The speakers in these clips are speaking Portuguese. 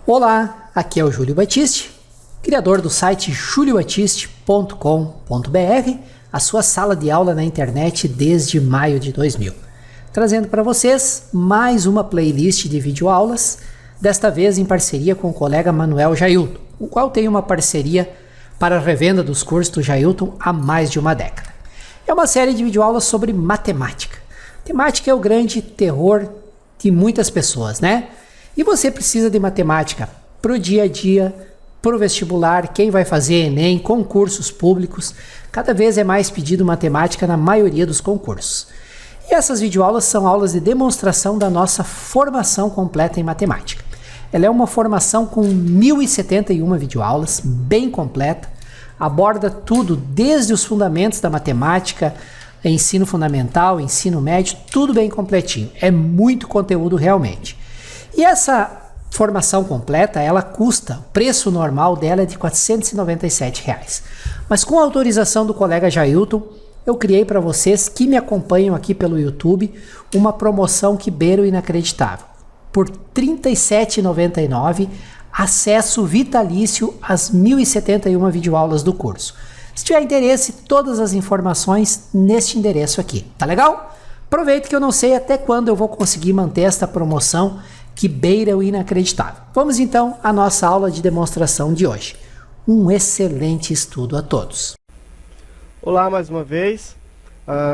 Olá, aqui é o Júlio Batiste, criador do site juliobatiste.com.br, a sua sala de aula na internet desde maio de 2000, trazendo para vocês mais uma playlist de videoaulas, desta vez em parceria com o colega Manuel Jailton, o qual tem uma parceria para a revenda dos cursos do Jailton há mais de uma década. É uma série de videoaulas sobre matemática. Matemática é o grande terror de muitas pessoas, né? E você precisa de matemática para o dia a dia, para o vestibular, quem vai fazer Enem, concursos públicos. Cada vez é mais pedido matemática na maioria dos concursos. E essas videoaulas são aulas de demonstração da nossa formação completa em matemática. Ela é uma formação com 1071 videoaulas, bem completa, aborda tudo desde os fundamentos da matemática, ensino fundamental, ensino médio, tudo bem completinho. É muito conteúdo realmente. E essa formação completa, ela custa, o preço normal dela é de R$ 497. Mas com a autorização do colega Jailton, eu criei para vocês que me acompanham aqui pelo YouTube uma promoção que beira o inacreditável. Por R$ 37,99, acesso vitalício às 1071 videoaulas do curso. Se tiver interesse, todas as informações neste endereço aqui. Tá legal? Aproveita que eu não sei até quando eu vou conseguir manter esta promoção que beira o inacreditável. Vamos então à nossa aula de demonstração de hoje. Um excelente estudo a todos. Olá mais uma vez.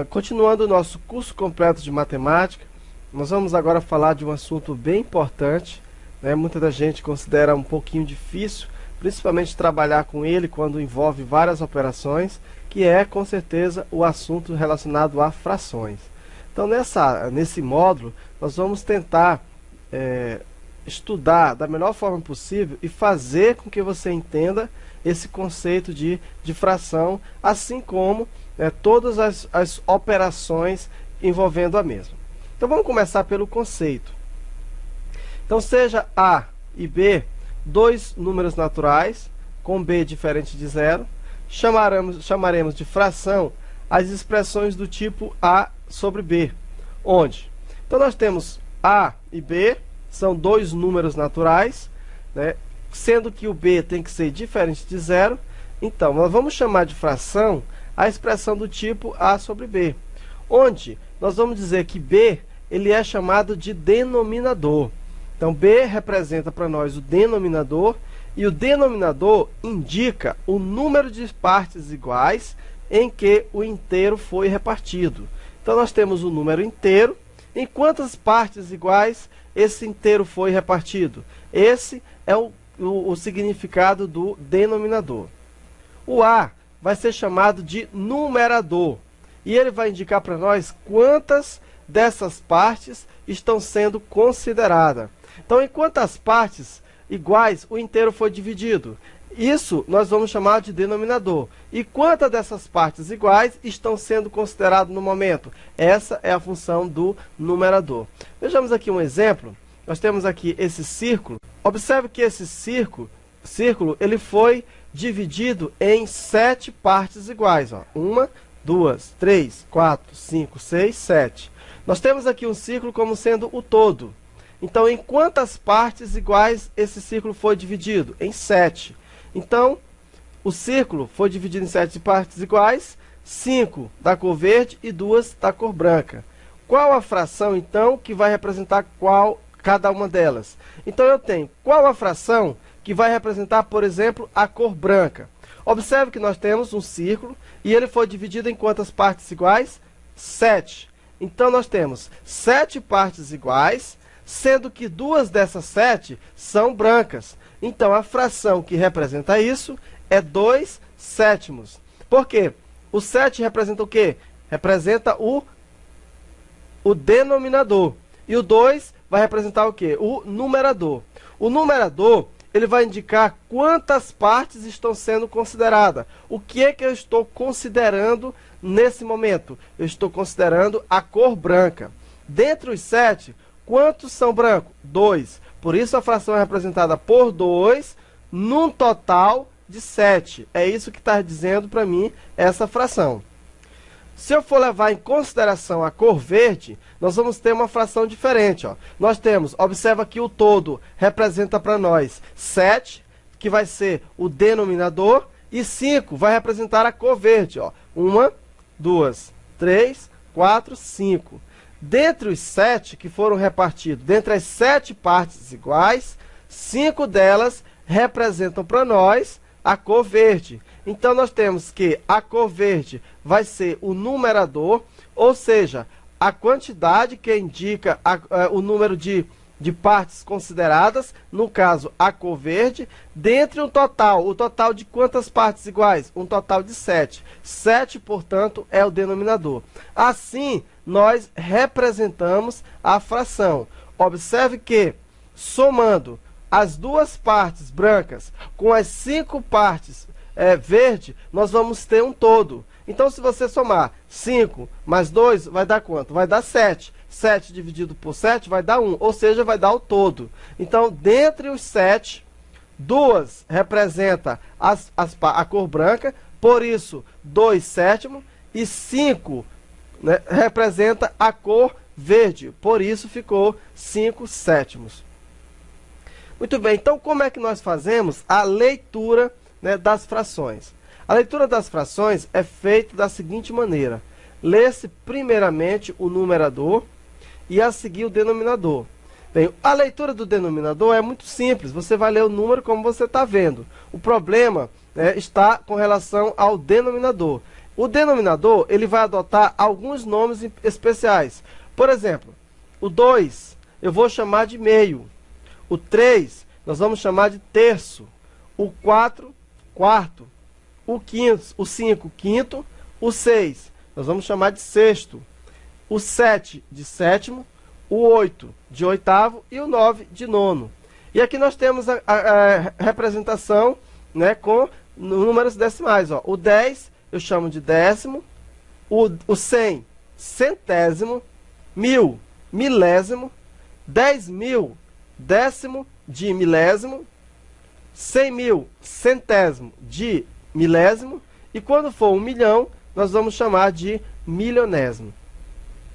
Continuando o nosso curso completo de matemática, nós vamos agora falar de um assunto bem importante, né? Muita da gente considera um pouquinho difícil, principalmente trabalhar com ele quando envolve várias operações, que é com certeza o assunto relacionado a frações. Então nesse módulo nós vamos tentar estudar da melhor forma possível e fazer com que você entenda esse conceito de fração, assim como todas as operações envolvendo a mesma. Então vamos começar pelo conceito. Então seja A e B dois números naturais com B diferente de zero, chamaremos de fração as expressões do tipo A sobre B, onde? Então nós temos A e B, são dois números naturais, né? Sendo que o B tem que ser diferente de zero, então nós vamos chamar de fração a expressão do tipo A sobre B, onde nós vamos dizer que B ele é chamado de denominador. Então B representa para nós o denominador, e o denominador indica o número de partes iguais em que o inteiro foi repartido. Então nós temos o número inteiro. Em quantas partes iguais esse inteiro foi repartido? Esse é o significado do denominador. O A vai ser chamado de numerador, e ele vai indicar para nós quantas dessas partes estão sendo consideradas. Então, em quantas partes iguais o inteiro foi dividido? Isso nós vamos chamar de denominador. E quantas dessas partes iguais estão sendo consideradas no momento? Essa é a função do numerador. Vejamos aqui um exemplo. Nós temos aqui esse círculo. Observe que esse círculo ele foi dividido em 7 partes iguais. 1, 2, 3, 4, 5, 6, 7. Nós temos aqui um círculo como sendo o todo. Então, em quantas partes iguais esse círculo foi dividido? Em 7. Então, o círculo foi dividido em 7 partes iguais, 5 da cor verde e 2 da cor branca. Qual a fração, então, que vai representar cada uma delas? Então, eu tenho qual a fração que vai representar, por exemplo, a cor branca? Observe que nós temos um círculo e ele foi dividido em quantas partes iguais? 7. Então, nós temos 7 partes iguais, sendo que 2 dessas 7 são brancas. Então, a fração que representa isso é 2 sétimos. Por quê? O 7 representa o quê? Representa o denominador. E o 2 vai representar o quê? O numerador. O numerador ele vai indicar quantas partes estão sendo consideradas. O que é que eu estou considerando nesse momento? Eu estou considerando a cor branca. Dentre os 7, quantos são brancos? 2. Por isso a fração é representada por 2 num total de 7. É isso que está dizendo para mim essa fração. Se eu for levar em consideração a cor verde, nós vamos ter uma fração diferente. Ó. Nós temos, observa que o todo representa para nós 7, que vai ser o denominador, e 5 vai representar a cor verde. Ó. 1, 2, 3, 4, 5. Dentre os 7 que foram repartidos, dentre as 7 partes iguais, 5 delas representam para nós a cor verde. Então, nós temos que a cor verde vai ser o numerador, ou seja, a quantidade que indica o número de partes consideradas, no caso, a cor verde, dentre um total. O total de quantas partes iguais? Um total de 7. 7, portanto, é o denominador. Assim, nós representamos a fração. Observe que, somando as duas partes brancas com as 5 partes verde, nós vamos ter um todo. Então, se você somar 5 mais 2, vai dar quanto? Vai dar 7. 7 dividido por 7 vai dar 1, ou seja, vai dar o todo. Então, dentre os 7, 2 representa a cor branca, por isso, 2 sétimos, e 5 né, representa a cor verde, por isso ficou 5 sétimos. Muito bem, então como é que nós fazemos a leitura né, das frações? A leitura das frações é feita da seguinte maneira. Lê-se primeiramente o numerador e a seguir o denominador. Bem, a leitura do denominador é muito simples, você vai ler o número como você está vendo. O problema está com relação ao denominador. O denominador ele vai adotar alguns nomes especiais. Por exemplo, o 2 eu vou chamar de meio. O 3 nós vamos chamar de terço. O 4, quarto. O 5, quinto. O 6 nós vamos chamar de sexto. O 7 de sétimo. O 8 de oitavo e o 9 de nono. E aqui nós temos a representação né, com números decimais. Ó. O 10 eu chamo de décimo. O 100, centésimo. 1000, milésimo. 10.000, décimo de milésimo. 100.000, centésimo de milésimo. E quando for 1 milhão, nós vamos chamar de milionésimo.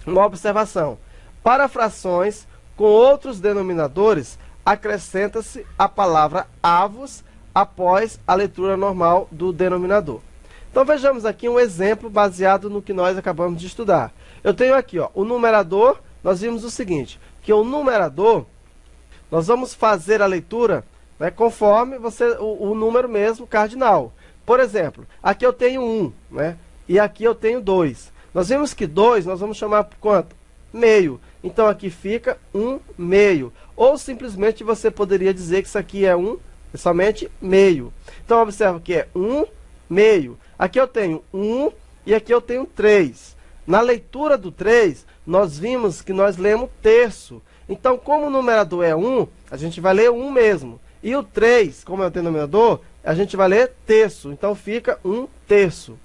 Uma observação. Para frações com outros denominadores, acrescenta-se a palavra avos após a leitura normal do denominador. Então vejamos aqui um exemplo baseado no que nós acabamos de estudar. Eu tenho aqui ó, o numerador, nós vimos o seguinte, que o numerador, nós vamos fazer a leitura né, conforme o número mesmo cardinal. Por exemplo, aqui eu tenho 1, né, e aqui eu tenho 2. Nós vimos que 2 nós vamos chamar por quanto? Meio. Então aqui fica 1 meio. Ou simplesmente você poderia dizer que isso aqui é somente meio. Então observa que é 1 meio. Aqui eu tenho 1 e aqui eu tenho 3. Na leitura do 3, nós vimos que nós lemos terço. Então, como o numerador é 1, a gente vai ler 1 mesmo. E o 3, como é o denominador, a gente vai ler terço. Então fica 1 terço.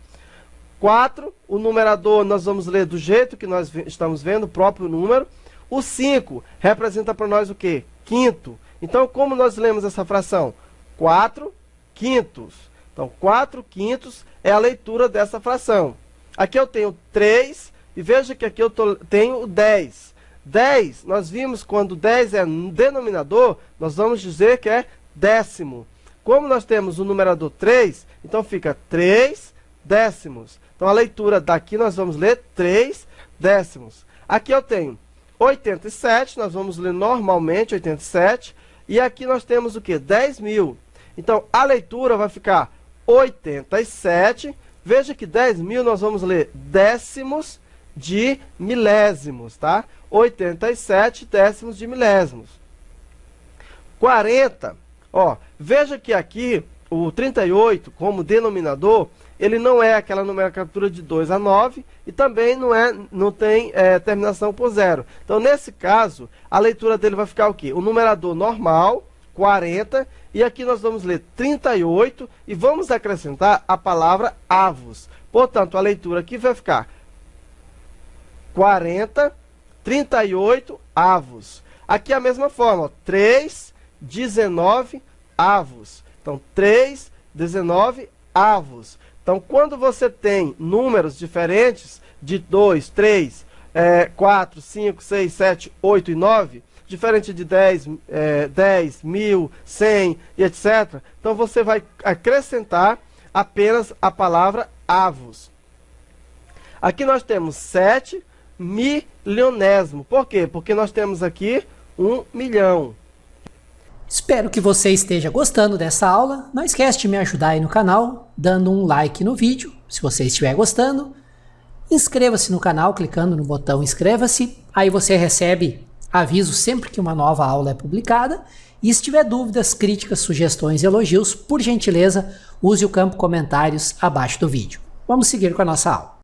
4, o numerador nós vamos ler do jeito que nós estamos vendo, o próprio número. O 5 representa para nós o quê? Quinto. Então, como nós lemos essa fração? 4 quintos. Então, 4 quintos é a leitura dessa fração. Aqui eu tenho 3 e veja que aqui eu tenho o 10. 10, nós vimos quando 10 é denominador, nós vamos dizer que é décimo. Como nós temos o numerador 3, então fica 3 décimos. Então, a leitura daqui nós vamos ler 3 décimos. Aqui eu tenho 87, nós vamos ler normalmente 87. E aqui nós temos o quê? 10.000. Então, a leitura vai ficar 87. Veja que 10.000 nós vamos ler décimos de milésimos, tá? 87 décimos de milésimos. 40, ó, veja que aqui o 38, como denominador, ele não é aquela nomenclatura de 2 a 9 e também não tem terminação por 0. Então, nesse caso, a leitura dele vai ficar o quê? O numerador normal, 40, e aqui nós vamos ler 38 e vamos acrescentar a palavra avos. Portanto, a leitura aqui vai ficar 40, 38 avos. Aqui a mesma forma, ó, 3, 19 avos. Então, 3, 19 avos. Então, quando você tem números diferentes, de 2, 3, 4, 5, 6, 7, 8 e 9, diferente de 10, 1000, 100 e etc. Então você vai acrescentar apenas a palavra avos. Aqui nós temos 7 milionésimo. Por quê? Porque nós temos aqui 1 milhão. Espero que você esteja gostando dessa aula. Não esquece de me ajudar aí no canal, dando um like no vídeo, se você estiver gostando. Inscreva-se no canal clicando no botão inscreva-se. Aí você recebe aviso sempre que uma nova aula é publicada. E se tiver dúvidas, críticas, sugestões e elogios, por gentileza, use o campo comentários abaixo do vídeo. Vamos seguir com a nossa aula.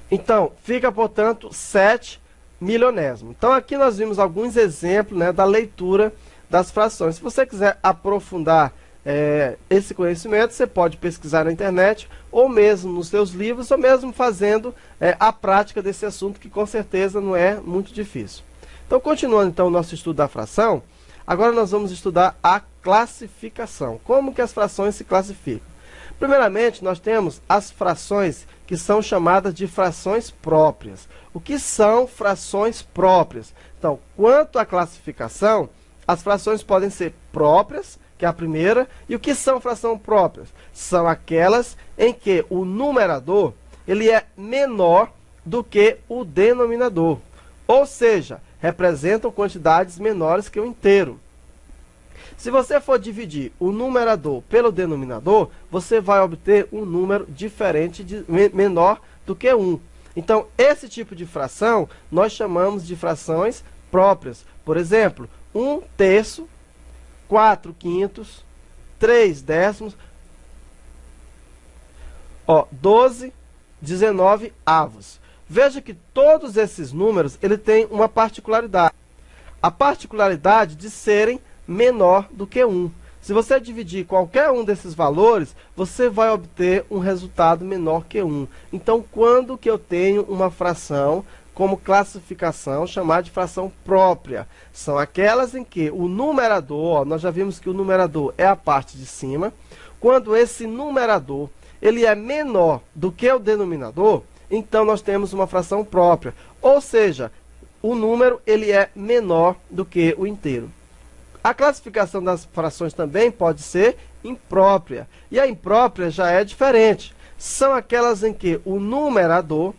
Então, fica, portanto, 7 milionésimo. Então, aqui nós vimos alguns exemplos, né, da leitura das frações. Se você quiser aprofundar esse conhecimento, você pode pesquisar na internet, ou mesmo nos seus livros, ou mesmo fazendo a prática desse assunto, que com certeza não é muito difícil. Então, continuando então o nosso estudo da fração, agora nós vamos estudar a classificação. Como que as frações se classificam? Primeiramente, nós temos as frações que são chamadas de frações próprias. O que são frações próprias? Então, quanto à classificação, as frações podem ser próprias, que é a primeira, e o que são frações próprias? São aquelas em que o numerador ele é menor do que o denominador, ou seja, representam quantidades menores que o inteiro. Se você for dividir o numerador pelo denominador, você vai obter um número diferente, menor do que 1. Então, esse tipo de fração nós chamamos de frações próprias. Por exemplo, 1/3, 4/5, 3/10, 12, 19 avos. Veja que todos esses números ele tem uma particularidade. A particularidade de serem menor do que 1. Se você dividir qualquer um desses valores, você vai obter um resultado menor que 1. Então, quando que eu tenho uma fração como classificação chamada de fração própria? São aquelas em que o numerador, nós já vimos que o numerador é a parte de cima, quando esse numerador ele é menor do que o denominador, então nós temos uma fração própria, ou seja, o número ele é menor do que o inteiro. A classificação das frações também pode ser imprópria, e a imprópria já é diferente. São aquelas em que o numerador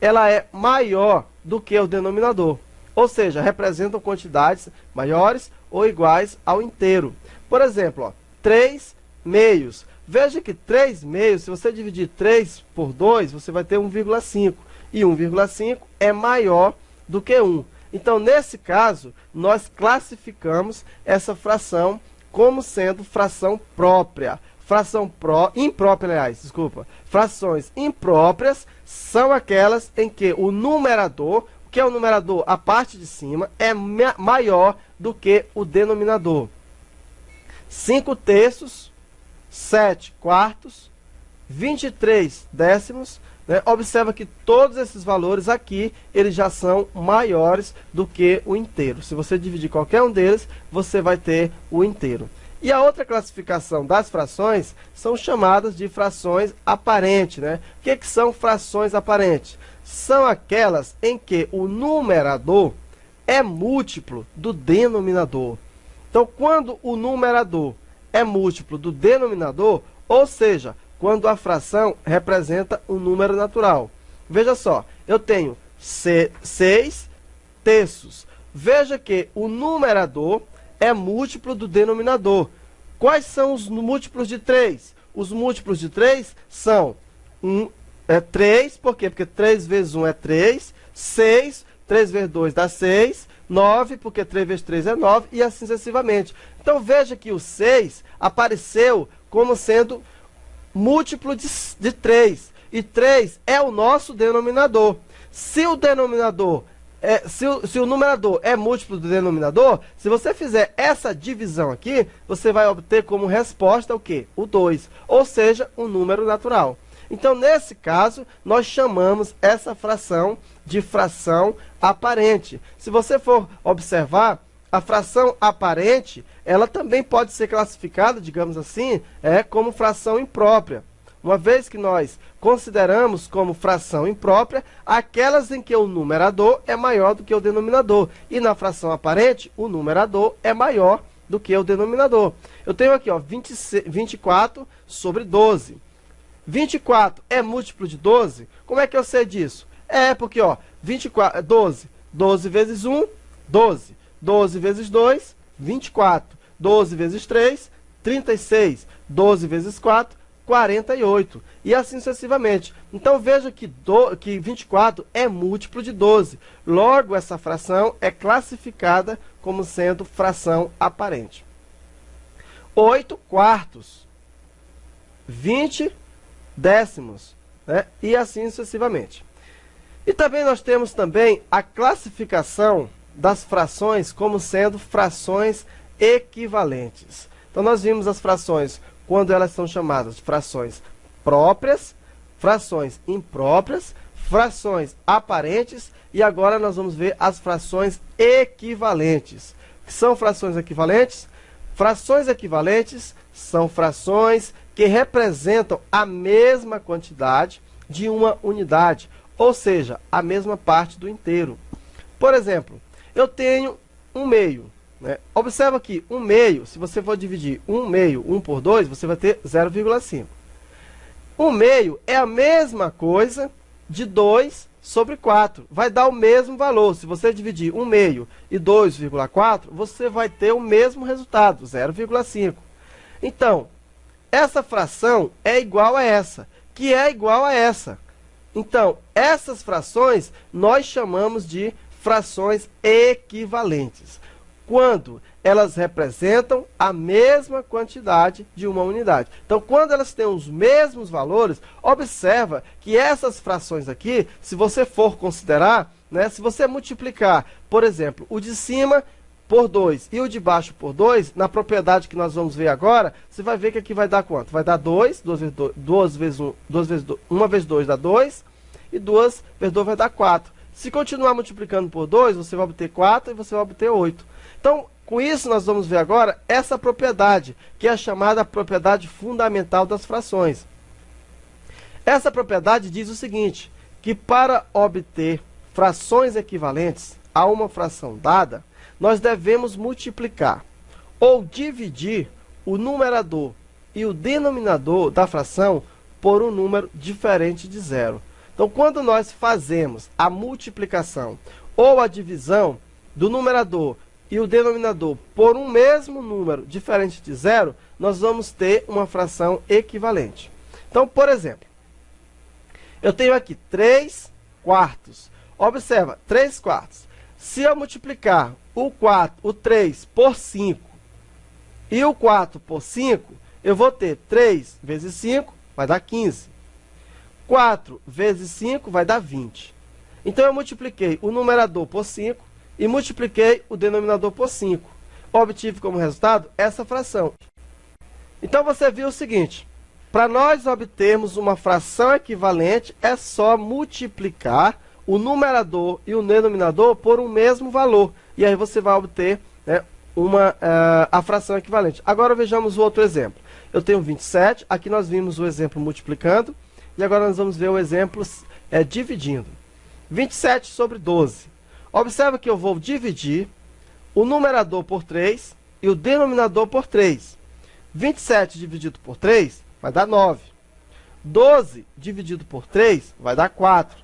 ela é maior do que o denominador, ou seja, representam quantidades maiores ou iguais ao inteiro. Por exemplo, 3 meios. Veja que 3 meios, se você dividir 3 por 2, você vai ter 1,5. E 1,5 é maior do que 1. Então, nesse caso, nós classificamos essa fração como sendo fração própria. Frações impróprias são aquelas em que o numerador, que é o numerador, a parte de cima, é maior do que o denominador. 5/3, 7/4, 23/10, né? Observa que todos esses valores aqui, eles já são maiores do que o inteiro. Se você dividir qualquer um deles, você vai ter o inteiro. E a outra classificação das frações são chamadas de frações aparentes, né? O que são frações aparentes? São aquelas em que o numerador é múltiplo do denominador. Então, quando o numerador é múltiplo do denominador, ou seja, quando a fração representa um número natural. Veja só, eu tenho 6/3. Veja que o numerador é múltiplo do denominador. Quais são os múltiplos de 3? Os múltiplos de 3 são 3, por quê? Porque 3 vezes 1 é 3, 6, 3 vezes 2 dá 6, 9, porque 3 vezes 3 é 9, e assim sucessivamente. Então, veja que o 6 apareceu como sendo múltiplo de 3, e 3 é o nosso denominador. Se o denominador se o numerador é múltiplo do denominador, se você fizer essa divisão aqui, você vai obter como resposta o quê? O 2, ou seja, um número natural. Então, nesse caso, nós chamamos essa fração de fração aparente. Se você for observar, a fração aparente, ela também pode ser classificada, digamos assim, como fração imprópria. uma vez que nós consideramos como fração imprópria aquelas em que o numerador é maior do que o denominador. E na fração aparente, o numerador é maior do que o denominador. Eu tenho aqui, ó, 24 sobre 12. 24 é múltiplo de 12? Como é que eu sei disso? É porque, ó, 24, 12. 12 vezes 1, 12. 12 vezes 2, 24. 12 vezes 3, 36. 12 vezes 4, 48. E assim sucessivamente. Então, veja que 24 é múltiplo de 12. Logo, essa fração é classificada como sendo fração aparente. 8 quartos. 20 décimos. Né? E assim sucessivamente. E também nós temos também a classificação das frações como sendo frações equivalentes. Então, nós vimos as frações quando elas são chamadas de frações próprias, frações impróprias, frações aparentes, e agora nós vamos ver as frações equivalentes. O que são frações equivalentes? Frações equivalentes são frações que representam a mesma quantidade de uma unidade, ou seja, a mesma parte do inteiro. Por exemplo, eu tenho 1/2. Né? Observa aqui, 1/2, se você for dividir 1/2, 1 por 2, você vai ter 0,5. 1/2 é a mesma coisa de 2 sobre 4. Vai dar o mesmo valor. Se você dividir 1/2 e 2,4, você vai ter o mesmo resultado, 0,5. Então, essa fração é igual a essa, que é igual a essa. Então, essas frações nós chamamos de frações equivalentes, quando elas representam a mesma quantidade de uma unidade. Então, quando elas têm os mesmos valores, observa que essas frações aqui, se você for considerar, né, se você multiplicar, por exemplo, o de cima por 2 e o de baixo por 2, na propriedade que nós vamos ver agora, você vai ver que aqui vai dar quanto? Vai dar 2, 2 vezes 1, 1 vezes 2 dá 2, e 2 vezes 2 vai dar 4. Se continuar multiplicando por 2, você vai obter 4 e você vai obter 8. Então, com isso, nós vamos ver agora essa propriedade, que é a chamada propriedade fundamental das frações. Essa propriedade diz o seguinte, que para obter frações equivalentes a uma fração dada, nós devemos multiplicar ou dividir o numerador e o denominador da fração por um número diferente de zero. Então, quando nós fazemos a multiplicação ou a divisão do numerador e o denominador por um mesmo número diferente de zero, nós vamos ter uma fração equivalente. Então, por exemplo, eu tenho aqui 3 quartos. Observa, 3 quartos. Se eu multiplicar o 3 por 5 e o 4 por 5, eu vou ter 3 vezes 5, vai dar 15. 4 vezes 5 vai dar 20. Então, eu multipliquei o numerador por 5 e multipliquei o denominador por 5. Obtive como resultado essa fração. Então, você viu o seguinte, para nós obtermos uma fração equivalente, é só multiplicar o numerador e o denominador por um mesmo valor. E aí você vai obter, né, a fração equivalente. Agora, vejamos o outro exemplo. Eu tenho 27, aqui nós vimos o exemplo multiplicando, e agora nós vamos ver o exemplo dividindo. 27 sobre 12. Observa que eu vou dividir o numerador por 3 e o denominador por 3. 27 dividido por 3 vai dar 9. 12 dividido por 3 vai dar 4.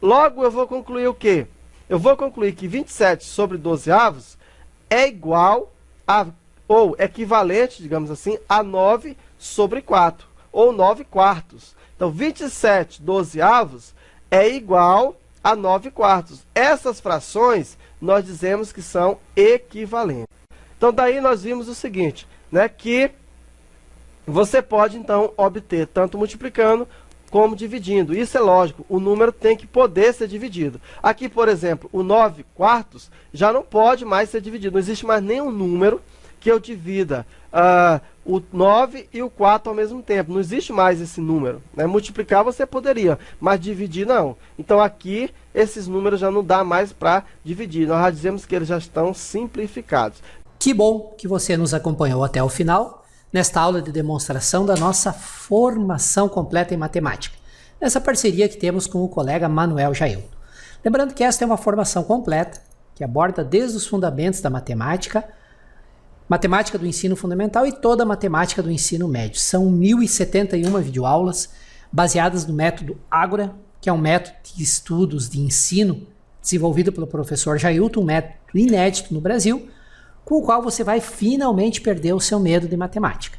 Logo, eu vou concluir o quê? Eu vou concluir que 27 sobre 12 avos é igual a, ou equivalente, digamos assim, a 9 sobre 4, ou 9 quartos. Então, 27 12avos é igual a 9 quartos. Essas frações, nós dizemos que são equivalentes. Então, daí nós vimos o seguinte, né, que você pode, então, obter tanto multiplicando como dividindo. Isso é lógico, o número tem que poder ser dividido. Aqui, por exemplo, o 9 quartos já não pode mais ser dividido. Não existe mais nenhum número que eu divida o 9 e o 4 ao mesmo tempo. Não existe mais esse número, né? Multiplicar você poderia, mas dividir não. Então, aqui, esses números já não dá mais para dividir. Nós já dizemos que eles já estão simplificados. Que bom que você nos acompanhou até o final. nesta aula de demonstração da nossa formação completa em matemática, nessa parceria que temos com o colega Manuel Jailton. Lembrando que esta é uma formação completa, que aborda desde os fundamentos da matemática, matemática do ensino fundamental e toda a matemática do ensino médio. São 1.071 videoaulas baseadas no método Ágora, que é um método de estudos de ensino desenvolvido pelo professor Jailton, um método inédito no Brasil, com o qual você vai finalmente perder o seu medo de matemática.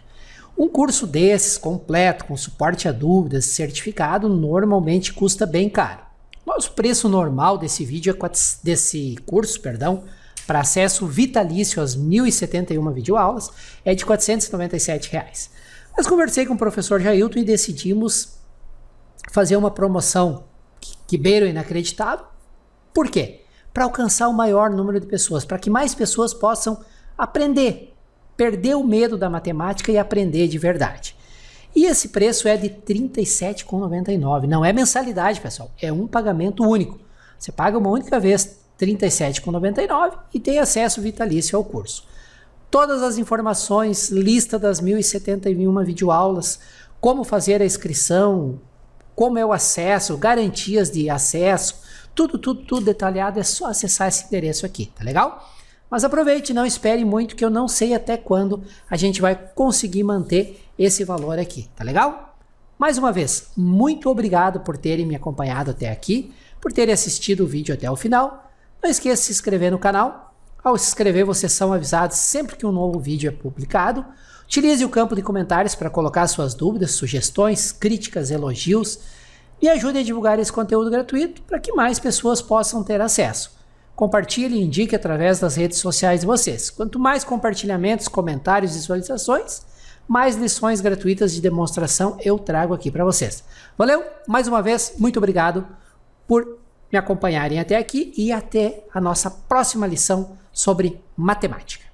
Um curso desses, completo, com suporte a dúvidas, certificado, normalmente custa bem caro. Nosso preço normal desse curso, para acesso vitalício às 1.071 videoaulas, é de R$ 497. Mas conversei com o professor Jailton e decidimos fazer uma promoção que beira o inacreditável. Por quê? Para alcançar o maior número de pessoas, para que mais pessoas possam aprender, perder o medo da matemática e aprender de verdade. E esse preço é de R$ 37,99. Não é mensalidade, pessoal, é um pagamento único. Você paga uma única vez R$ 37,99 e tem acesso vitalício ao curso. Todas as informações, lista das 1.071 videoaulas, como fazer a inscrição, como é o acesso, garantias de acesso, tudo detalhado, é só acessar esse endereço aqui, tá legal? Mas aproveite, não espere muito, que eu não sei até quando a gente vai conseguir manter esse valor aqui, tá legal? Mais uma vez, muito obrigado por terem me acompanhado até aqui, por terem assistido o vídeo até o final. Não esqueça de se inscrever no canal. Ao se inscrever, vocês são avisados sempre que um novo vídeo é publicado. Utilize o campo de comentários para colocar suas dúvidas, sugestões, críticas, elogios. Me ajude a divulgar esse conteúdo gratuito para que mais pessoas possam ter acesso. Compartilhe e indique através das redes sociais de vocês. Quanto mais compartilhamentos, comentários e visualizações, mais lições gratuitas de demonstração eu trago aqui para vocês. Valeu? Mais uma vez, muito obrigado por me acompanharem até aqui e até a nossa próxima lição sobre matemática.